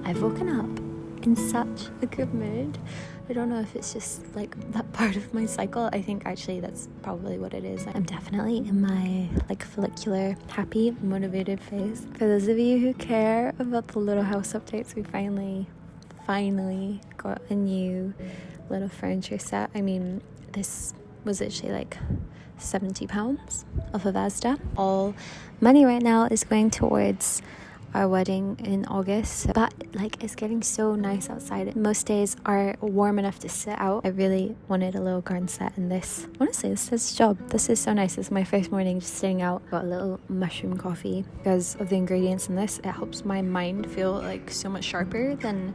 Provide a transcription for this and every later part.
I've woken up in such a good mood. I don't know if it's just like that part of my cycle. I think actually that's probably what it is. I'm definitely in my like follicular, happy, motivated phase. For those of you who care about the little house updates, we finally got a new little furniture set. I mean, this was actually like £70 off of Asda. All money right now is going towards our wedding in August, but like it's getting so nice outside. Most days are warm enough to sit out. I really wanted a little garden set, and this, honestly, this does the job. This is so nice. It's my first morning just sitting out. Got a little mushroom coffee. Because of the ingredients in this, it helps my mind feel like so much sharper than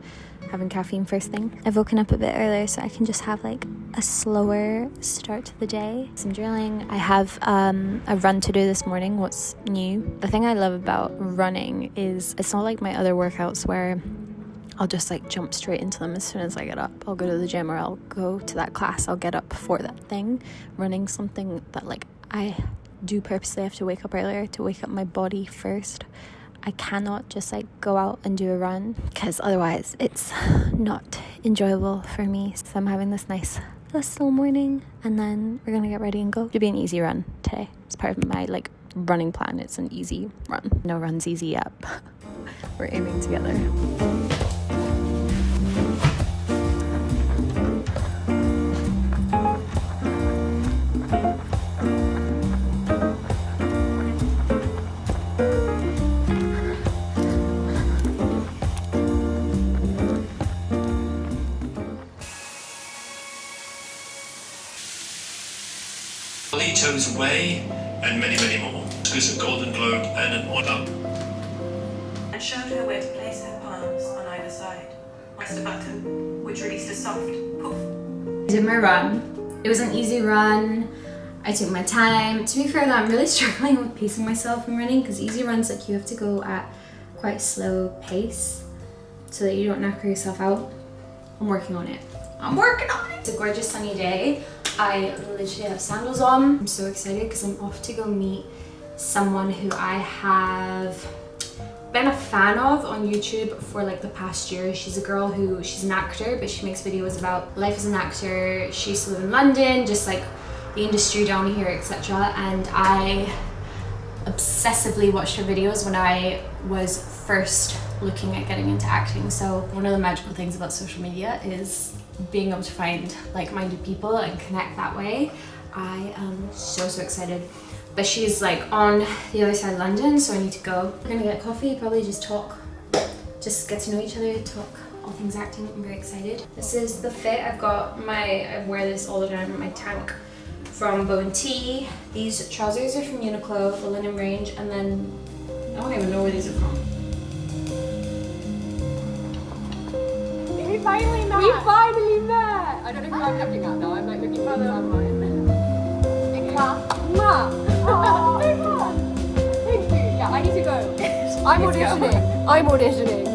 having caffeine first thing. I've woken up a bit earlier so I can just have like a slower start to the day. Some drilling. I have a run to do this morning. What's new? The thing I love about running is it's not like my other workouts where I'll just like jump straight into them as soon as I get up. I'll go to the gym or I'll go to that class. I'll get up for that thing. Running something that like I do purposely have to wake up earlier to wake up my body first. I cannot just like go out and do a run because otherwise it's not enjoyable for me. So I'm having this nice slow morning and then we're gonna get ready and go. It'll be an easy run today. It's part of my like running plan. It's an easy run. No run's easy yet. We're aiming together. 𝓕𝓲𝓷𝓭 and many, many more. Oscars, a Golden Globe and an Honor. And showed her where to place her palms on either side. Pressed a button, which released a soft poof. I did my run. It was an easy run. I took my time. To be fair though, I'm really struggling with pacing myself when running because easy runs, like you have to go at quite a slow pace so that you don't knock yourself out. I'm working on it. It's a gorgeous sunny day. I literally have sandals on. I'm so excited because I'm off to go meet someone who I have been a fan of on YouTube for like the past year. She's a girl who, she's an actor, but she makes videos about life as an actor. She used to live in London, just like the industry down here, etc. And I obsessively watched her videos when I was first looking at getting into acting. So one of the magical things about social media is being able to find like-minded people and connect that way. I am so excited. But she's like on the other side of London, so I need to go. We're gonna get coffee, probably just talk, just get to know each other, talk all things acting. I'm very excited. This is the fit. I've got I wear this all the time, my tank from Bow&T. These trousers are from Uniqlo, the linen range, and then I don't even know where these are from. We finally met! We finally met! I don't know who I'm looking at now. I'm like looking for the online. Oh, thank you. Yeah, I need to go. I'm auditioning.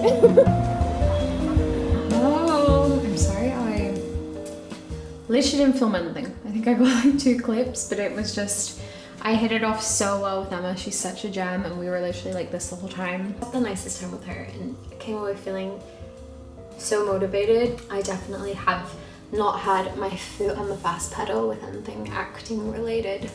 Oh, I'm sorry. I literally didn't film anything. I think I got like 2 clips, but it was just, I hit it off so well with Emma. She's such a gem, and we were literally like this the whole time. I had the nicest time with her, and I came away feeling so motivated. I definitely have not had my foot on the fast pedal with anything acting related,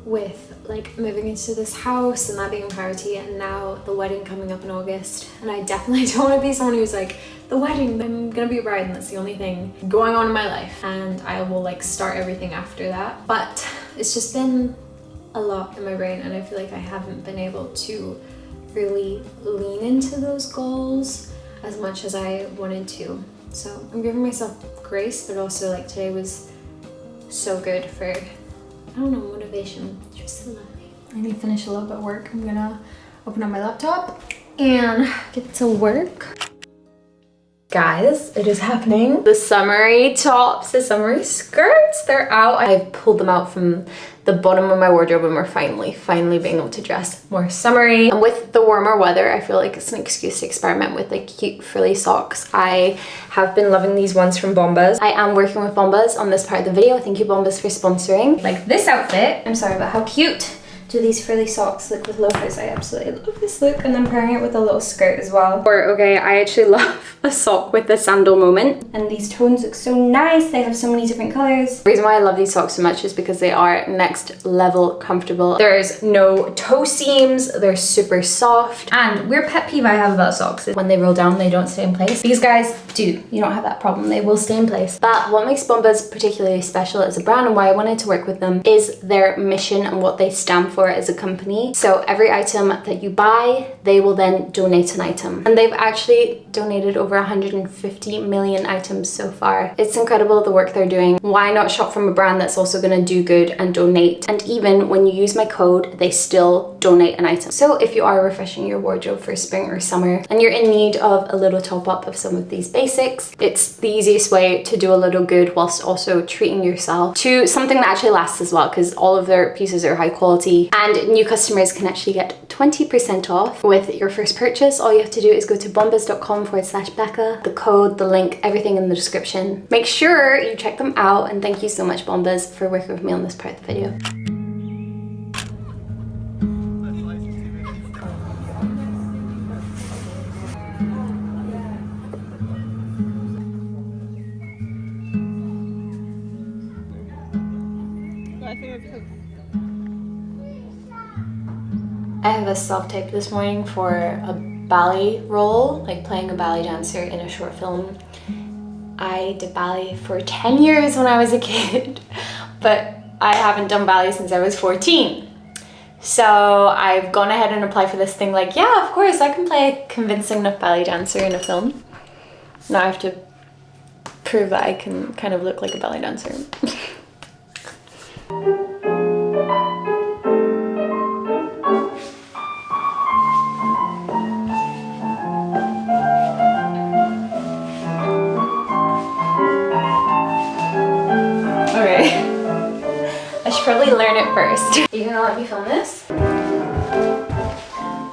with like moving into this house and that being a priority, and now the wedding coming up in August. And I definitely don't want to be someone who's like, the wedding, I'm gonna be a bride and that's the only thing going on in my life, and I will like start everything after that. But it's just been a lot in my brain, and I feel like I haven't been able to really lean into those goals as much as I wanted to. So I'm giving myself grace, but also like today was so good for, I don't know, motivation. Just so lovely. I need to finish a little bit of work. I'm gonna open up my laptop and get to work. Guys, it is happening. The summery tops, the summery skirts, they're out. I've pulled them out from the bottom of my wardrobe, and we're finally being able to dress more summery. And with the warmer weather, I feel like it's an excuse to experiment with like cute frilly socks. I have been loving these ones from Bombas. I am working with Bombas on this part of the video. Thank you, Bombas, for sponsoring. Like this outfit, I'm sorry about how cute Do these frilly socks look with loafers? I absolutely love this look. And then pairing it with a little skirt as well. Or, okay, I actually love a sock with the sandal moment. And these tones look so nice. They have so many different colors. The reason why I love these socks so much is because they are next level comfortable. There's no toe seams. They're super soft. And weird pet peeve I have about socks is when they roll down, they don't stay in place. These guys do. You don't have that problem. They will stay in place. But what makes Bombas particularly special as a brand and why I wanted to work with them is their mission and what they stand for as a company. So every item that you buy, they will then donate an item. And they've actually donated over 150 million items so far. It's incredible the work they're doing. Why not shop from a brand that's also going to do good and donate? And even when you use my code, they still donate an item. So if you are refreshing your wardrobe for spring or summer and you're in need of a little top up of some of these basics, it's the easiest way to do a little good whilst also treating yourself to something that actually lasts as well, because all of their pieces are high quality and new customers can actually get 20% off with your first purchase. All you have to do is go to bombas.com/Becca, the code, the link, everything in the description. Make sure you check them out, and thank you so much, Bombas, for working with me on this part of the video. I have a self-tape this morning for a ballet role, like playing a ballet dancer in a short film. I did ballet for 10 years when I was a kid, but I haven't done ballet since I was 14. So I've gone ahead and applied for this thing like, yeah, of course, I can play a convincing enough ballet dancer in a film. Now I have to prove that I can kind of look like a ballet dancer. I should probably learn it first. Are you gonna let me film this?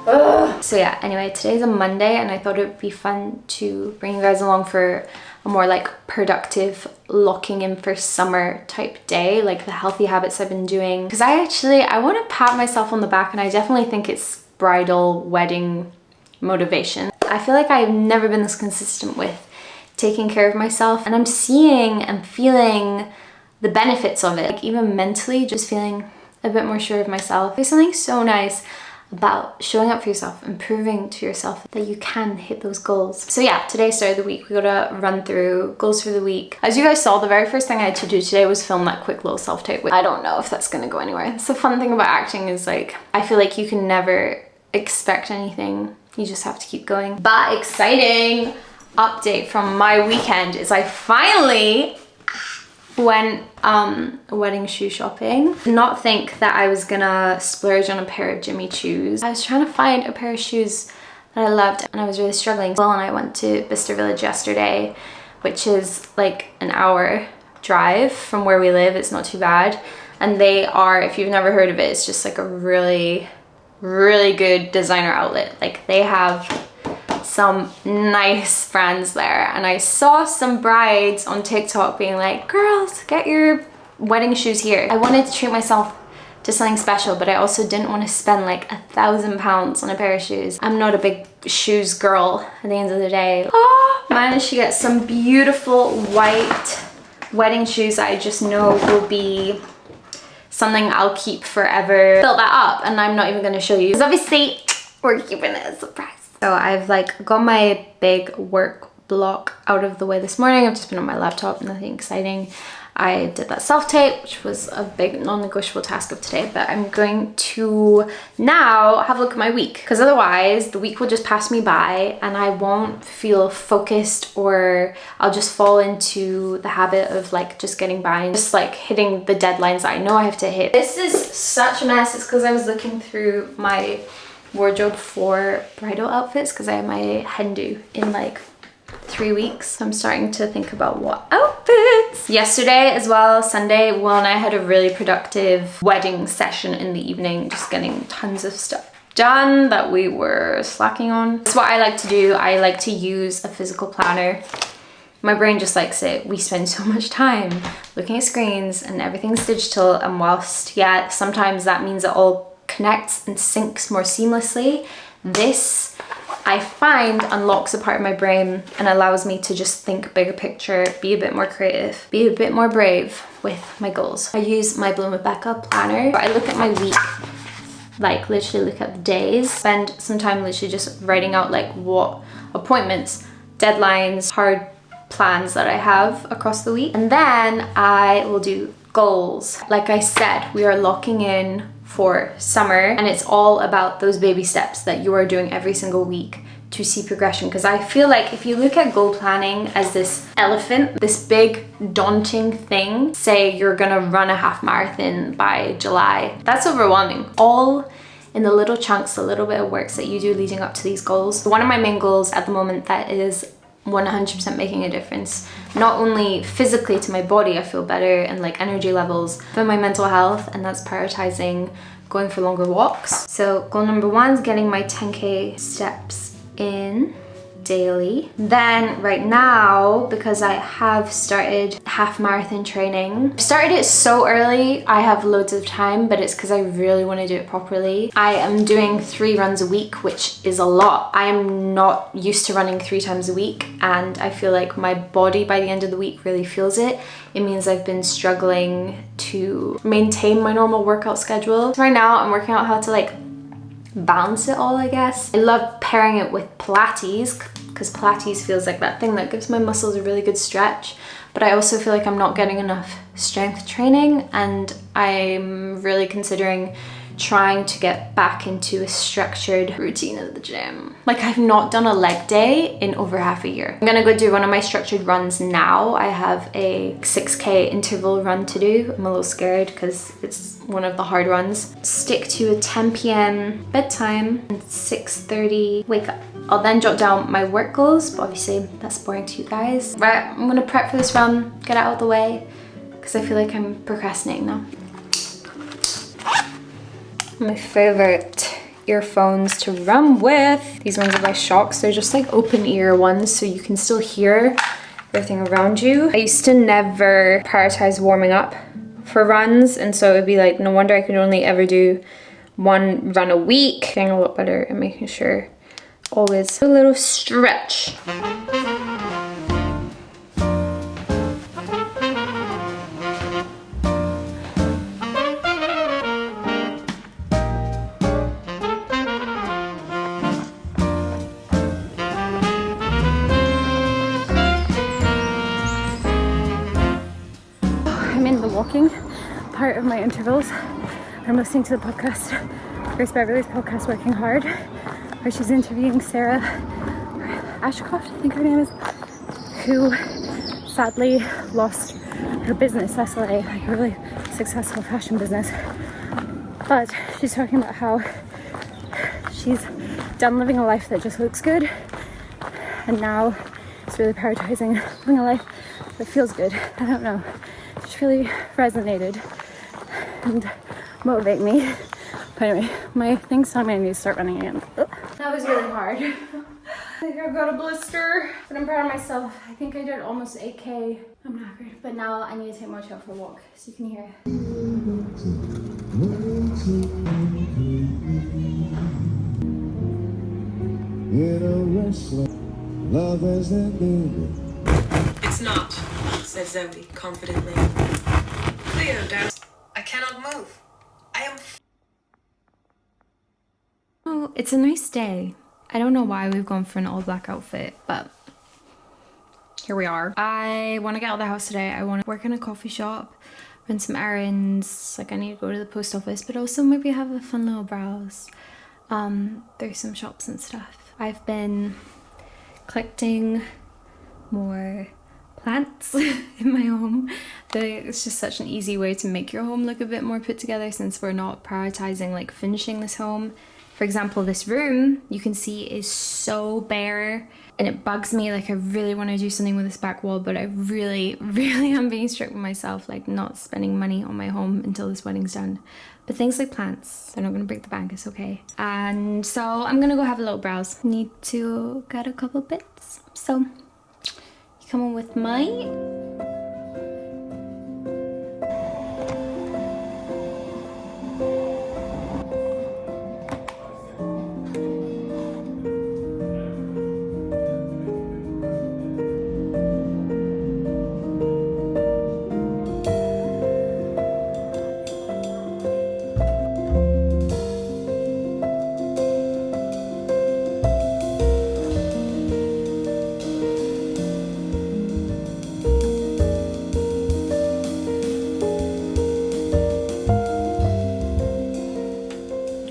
Ugh. So yeah, anyway, today's a Monday and I thought it would be fun to bring you guys along for a more like productive locking in for summer type day, like the healthy habits I've been doing. Because I want to pat myself on the back, and I definitely think it's bridal wedding motivation. I feel like I've never been this consistent with taking care of myself, and I'm seeing and feeling the benefits of it, like even mentally, just feeling a bit more sure of myself. There's something so nice about showing up for yourself and proving to yourself that you can hit those goals. So yeah, today's start of the week, we gotta run through goals for the week. As you guys saw, the very first thing I had to do today was film that quick little self-tape. I don't know if that's gonna go anywhere. It's the fun thing about acting is like, I feel like you can never expect anything. You just have to keep going. But exciting update from my weekend is I finally went wedding shoe shopping. Did not think that I was gonna splurge on a pair of Jimmy Choos. I was trying to find a pair of shoes that I loved and I was really struggling. Will and I went to Bicester Village yesterday, which is like an hour drive from where we live. It's not too bad. And they are, if you've never heard of it, it's just like a really, really good designer outlet. Like they have some nice brands there, and I saw some brides on TikTok being like, girls, get your wedding shoes here. I wanted to treat myself to something special, but I also didn't want to spend like £1,000 on a pair of shoes. I'm not a big shoes girl at the end of the day. Oh, managed to get some beautiful white wedding shoes that I just know will be something I'll keep forever. Built that up, and I'm not even going to show you because obviously we're keeping it a surprise. So I've like got my big work block out of the way this morning. I've just been on my laptop, nothing exciting. I did that self-tape, which was a big non-negotiable task of today, but I'm going to now have a look at my week, because otherwise the week will just pass me by and I won't feel focused, or I'll just fall into the habit of like just getting by and just like hitting the deadlines that I know I have to hit. This is such a mess. It's because I was looking through my wardrobe for bridal outfits because I have my hen do in like 3 weeks. So I'm starting to think about what outfits. Yesterday as well, Sunday, Will and I had a really productive wedding session in the evening, just getting tons of stuff done that we were slacking on. That's what I like to do. I like to use a physical planner. My brain just likes it. We spend so much time looking at screens and everything's digital, and whilst, yeah, sometimes that means it all connects and syncs more seamlessly. This, I find, unlocks a part of my brain and allows me to just think bigger picture, be a bit more creative, be a bit more brave with my goals. I use my Bloom with Becca planner. I look at my week, like literally look at the days, spend some time literally just writing out like what appointments, deadlines, hard plans that I have across the week. And then I will do goals. Like I said, we are locking in for summer, and it's all about those baby steps that you are doing every single week to see progression. Because I feel like if you look at goal planning as this elephant, this big daunting thing, say you're gonna run a half marathon by July, that's overwhelming. All in the little chunks, the little bit of works that you do leading up to these goals. One of my main goals at the moment that is 100% making a difference, not only physically to my body, I feel better, and like energy levels, but my mental health, and that's prioritizing going for longer walks. So goal number 1 is getting my 10K steps in daily. Then right now, because I have started half marathon training, I started it so early, I have loads of time, but it's because I really want to do it properly. I am doing 3 runs a week, which is a lot. I am not used to running 3 times a week, and I feel like my body by the end of the week really feels it. It means I've been struggling to maintain my normal workout schedule. Right now I'm working out how to like balance it all, I guess. I love pairing it with Pilates, because Pilates feels like that thing that gives my muscles a really good stretch, but I also feel like I'm not getting enough strength training, and I'm really considering trying to get back into a structured routine at the gym. Like, I've not done a leg day in over half a year. I'm gonna go do one of my structured runs now. I have a 6K interval run to do. I'm a little scared because it's one of the hard runs. Stick to a 10 p.m. bedtime and 6:30 wake up. I'll then jot down my work goals, but obviously that's boring to you guys. Right, I'm gonna prep for this run, get it out of the way, because I feel like I'm procrastinating now. My favorite earphones to run with. These ones are by Shocks. They're just like open ear ones, so you can still hear everything around you. I used to never prioritize warming up for runs, and so it would be like, no wonder I could only ever do 1 run a week. Getting a lot better at making sure always a little stretch. I'm in the walking part of my intervals. I'm listening to the podcast, Grace Beverly's podcast, Working Hard, where she's interviewing Sarah Ashcroft, I think her name is, who sadly lost her business, SLA, like a really successful fashion business. But she's talking about how she's done living a life that just looks good, and now it's really prioritizing living a life that feels good. I don't know. Just really resonated and motivated me. But anyway, my thing's telling me I need to start running again. That was really hard. I think I've got a blister, but I'm proud of myself. I think I did almost 8K. I'm knackered, but now I need to take March out for a walk so you can hear. It's not, said Zoe confidently. Cleo, Dad, I cannot move. I am. Oh, it's a nice day. I don't know why we've gone for an all black outfit, but here we are. I want to get out of the house today. I want to work in a coffee shop, run some errands. Like, I need to go to the post office, but also maybe have a fun little browse through some shops and stuff. I've been collecting more plants in my home. It's just such an easy way to make your home look a bit more put together, since we're not prioritizing like finishing this home. For example, this room you can see is so bare, and it bugs me. Like, I really want to do something with this back wall, but I really am being strict with myself, like not spending money on my home until this wedding's done. But things like plants, they're not gonna break the bank, it's okay. And so I'm gonna go have a little browse. Need to get a couple bits, so you coming with me?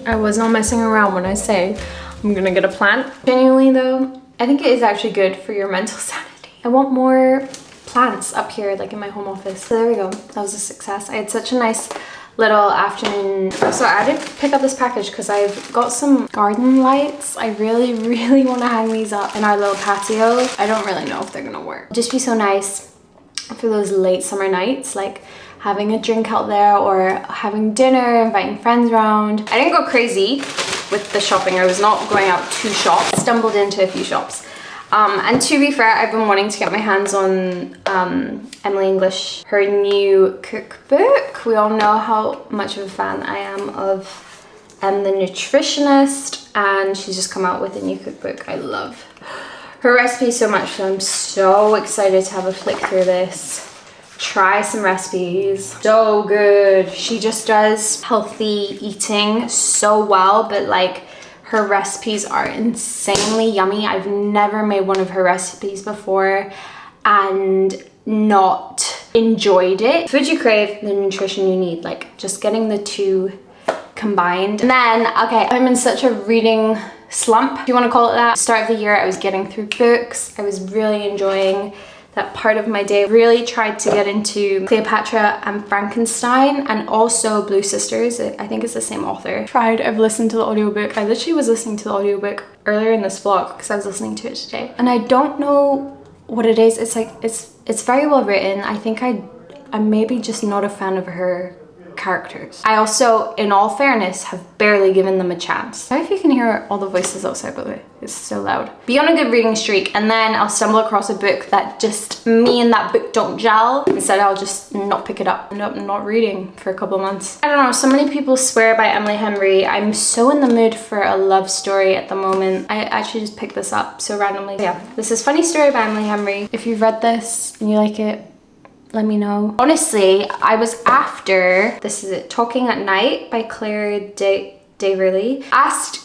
I was not messing around when I say I'm gonna get a plant. Genuinely though, I think it is actually good for your mental sanity. I want more plants up here, like in my home office. So there we go, that was a success. I had such a nice little afternoon. So I did pick up this package because I've got some garden lights. I really want to hang these up in our little patio. I don't really know if they're gonna work. Just be so nice for those late summer nights, like having a drink out there or having dinner, inviting friends around. I didn't go crazy with the shopping. I was not going out to shop. Stumbled into a few shops. And to be fair, I've been wanting to get my hands on Emily English, her new cookbook. We all know how much of a fan I am of the nutritionist, and she's just come out with a new cookbook. I love her recipes so much, so I'm so excited to have a flick through this. Try some recipes. So good. She just does healthy eating so well, but like her recipes are insanely yummy. I've never made one of her recipes before and not enjoyed it. Food you crave, the nutrition you need, like just getting the two combined. And then, okay, I'm in such a reading slump, if you want to call it that. Start of the year, I was getting through books. I was really enjoying that part of my day. Really tried to get into Cleopatra and Frankenstein, and also Blue Sisters. I think it's the same author. I've listened to the audiobook. I literally was listening to the audiobook earlier in this vlog because I was listening to it today. And I don't know what it is. It's like, it's very well written. I think I'm maybe just not a fan of her characters. I also, in all fairness, have barely given them a chance. Sorry if you can hear all the voices outside, by the way. It's so loud. Be on a good reading streak, and then I'll stumble across a book that just me and that book don't gel. Instead, I'll just not pick it up. End up not reading for a couple months. I don't know, so many people swear by Emily Henry. I'm so in the mood for a love story at the moment. I actually just picked this up so randomly. Yeah, this is Funny Story by Emily Henry. If you've read this and you like it, let me know. Honestly, I was after, this is it, Talking at Night by 𝓕𝓲𝓷𝓭. Asked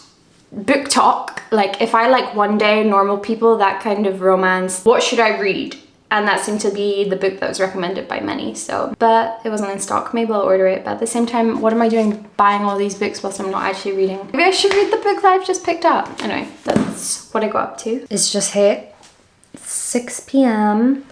Book Talk, like if I like One Day, Normal People, that kind of romance, what should I read? And that seemed to be the book that was recommended by many, so. But it wasn't in stock, maybe I'll order it. But at the same time, what am I doing buying all these books whilst I'm not actually reading? Maybe I should read the book that I've just picked up. Anyway, that's what I got up to. It's just hit 6 p.m.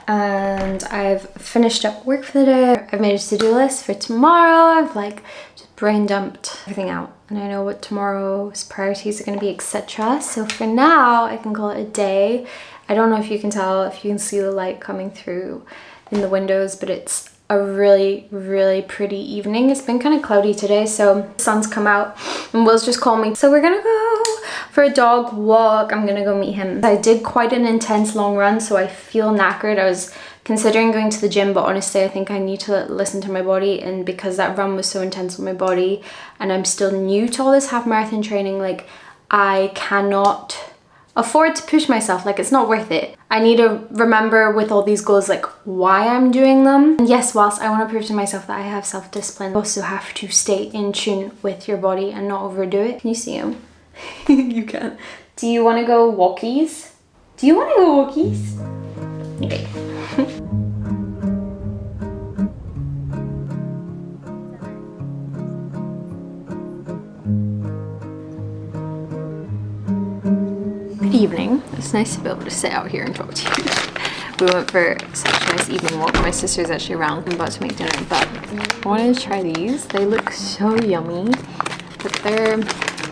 and I've finished up work for the day. I've made a to-do list for tomorrow. I've like just brain dumped everything out, and I know what tomorrow's priorities are going to be, etc. So for now, I can call it a day. I don't know if you can tell, if you can see the light coming through in the windows, but it's a really pretty evening. It's been kind of cloudy today, so the sun's come out, and Will's just called me. So we're gonna go for a dog walk. I'm gonna go meet him. I did quite an intense long run, so I feel knackered. I was considering going to the gym, but honestly I think I need to listen to my body, and because that run was so intense on my body and I'm still new to all this half marathon training, like I cannot afford to push myself. Like it's not worth it. I need to remember with all these goals like why I'm doing them. And yes, whilst I want to prove to myself that I have self-discipline, you also have to stay in tune with your body and not overdo it. Can you see him? You can. Do you want to go walkies? Do you want to go walkies? Okay. Good evening. It's nice to be able to sit out here and talk to you. We went for such a nice evening walk. My sister's actually around. I'm about to make dinner, but I wanted to try these. They look so yummy, but they're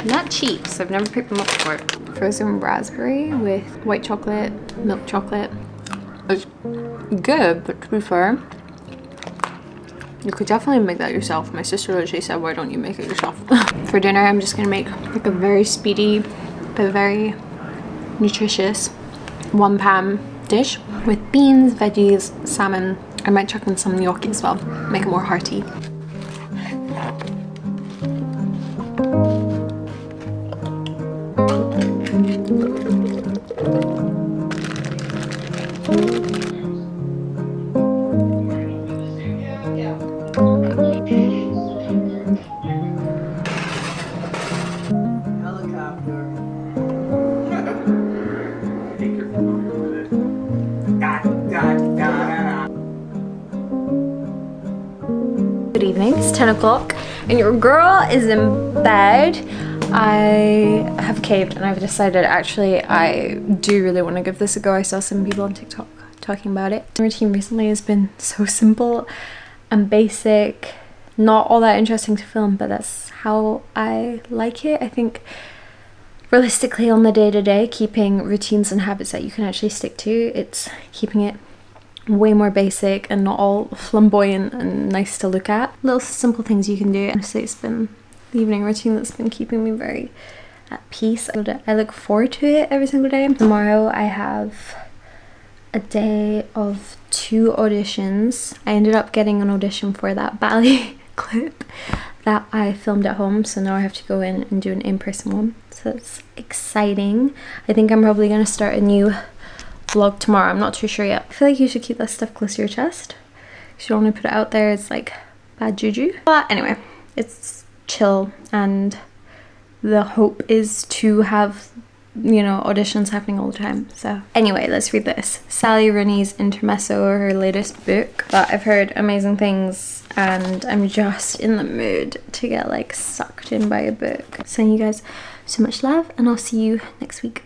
not cheap, so I've never picked them up before. Frozen raspberry with white chocolate, milk chocolate. It's good, but to be fair, you could definitely make that yourself. My sister literally said, why don't you make it yourself? For dinner, I'm just gonna make like a very speedy, but very nutritious 1-pan dish with beans, veggies, salmon. I might chuck in some gnocchi as well, make it more hearty. Good evening, it's 10 o'clock and your girl is in bed. I have caved and I've decided actually I do really want to give this a go. I saw some people on TikTok talking about it. The routine recently has been so simple and basic, not all that interesting to film, but that's how I like it. I think realistically on the day-to-day, keeping routines and habits that you can actually stick to, it's keeping it way more basic and not all flamboyant and nice to look at. Little simple things you can do. Honestly, it's been the evening routine that's been keeping me very at peace. I look forward to it every single day. Tomorrow I have a day of 2 auditions. I ended up getting an audition for that ballet clip that I filmed at home, so now I have to go in and do an in-person one, so it's exciting. I think I'm probably going to start a new vlog tomorrow. I'm not too sure yet. I feel like you should keep that stuff close to your chest because you don't want to put it out there. It's like bad juju. But anyway, it's chill and the hope is to have, you know, auditions happening all the time. So anyway, let's read this. Sally Rooney's Intermezzo, her latest book. But I've heard amazing things and I'm just in the mood to get like sucked in by a book. Sending you guys so much love and I'll see you next week.